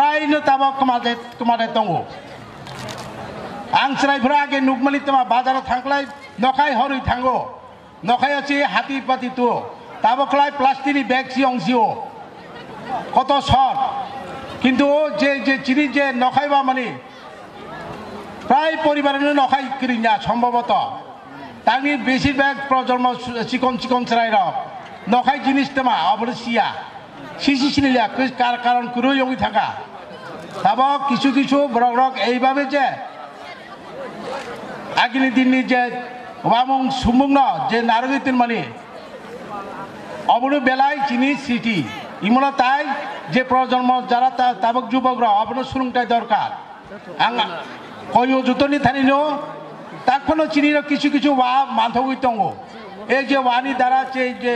प्रायनो ताबो कमादे दङ आं स्रायफोरा आगे नुगमानि तमा बाजाराव थांलाय नखाय हरै थांगो नखाय আছে हाती पाती तो ताबो खलाय प्लास्टिकनि बैग सिओ কত শট কিন্তু যে চিনি যে নখাইবা মানে প্রায় পরিবারের নখাই কিনা সম্ভবত তানি বেশিরভাগ প্রজন্ম চিকন চিকন চরাইর নখাই জিনিস তেমা অবরে সিয়া সিসি সিনিলিয়া কারণ কুরুই জমি থাকা তাব কিছু কিছু বড় এইভাবে যে আগিনি দিননি যে ওয়ামং সুমুং যে নারগিতিন মানে অবরে বেলায় চিনি সিটি ইমলা তাই যে প্রজন্ম যারা তাবক যুবকরা অবনো সুরুংটাই দরকার আং কয়ো জুতনি থানিনো তাকফোনো চিনির কিছু কিছু ওয়া মানথগই দङ এই যে ওয়ানি দ্বারা যে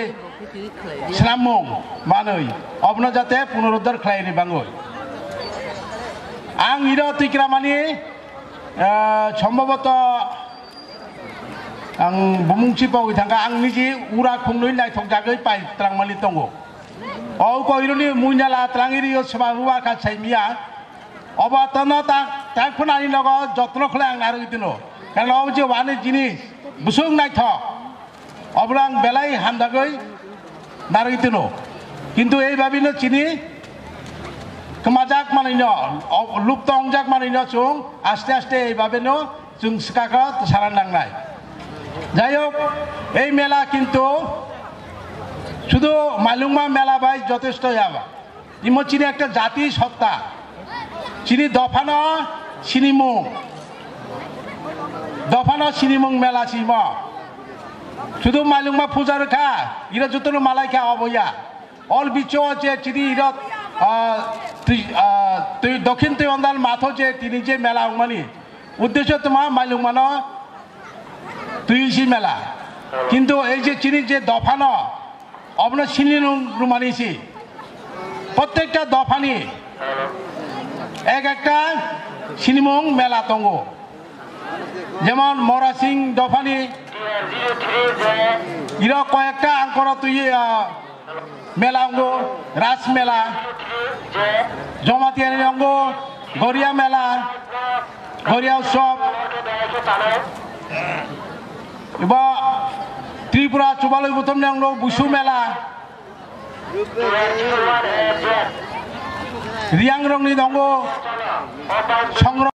স্লামং মানই অবনো যাতে পুনরুদ্ধার খালাইনি বাঙ্গই आं इरा तिक्रा माने सम्भवत आं बुमुंची पावै थांगा आं निजे उरा खुंनै नायथक जागै पाइ त्रांमानि दङ औ कइरनि मुइनाला त्रांगिरि सभा हुआ का साइमिया अबातन ता खुनानि लग जत्न खले आं नारगिदिनो कारण औ जे वानि जिनिस बुसुं नायथक अब्ला आं बेलाय हामदागै नारगिदिनो किन्तु এই ভাবিनो চিনি कमाजाक मानिनो लुप्त अंजाक मानिनो जों आस्ते आस्ते এইভাবেनो जों सिखाखौ सारांनांनाय যাই হোক এই মেলা কিন্তু শুধু মালুংমা মেলা বাই যথেষ্ট যাবা ইমো চিনি একটা জাতি সত্তা চিনি দফানো সিনিমুং মেলা চিম শুধু মালুংমা পূজা রেখা ইরা যতনো মালাইখা অবয়া অল বিচ যে চিনি ইরা দক্ষিণ তৈন্দাল মাথো যে তিনি যে মেলা মানে উদ্দেশ্য তোমার মাইলুংমানো তুইসি মেলা কিন্তু এই যে চিনি যে দফানো অবনো সিনি রুমানিছি প্রত্যেকটা দফানি এক একটা সিনিমুং মেলা দङ যেমন মরাসিং দফানি ইরা কয়েকটা আঙ্কর তুই মেলা অঙ্গ রাস মেলা জমাতিয়ানি অঙ্গ গড়িয়া মেলা গড়িয়া উৎসব এবার ত্রিপুরা চুবালয় প্রথম অঙ্গ বুসু মেলা রিয়াং রংনি অঙ্গ সংগ্রাম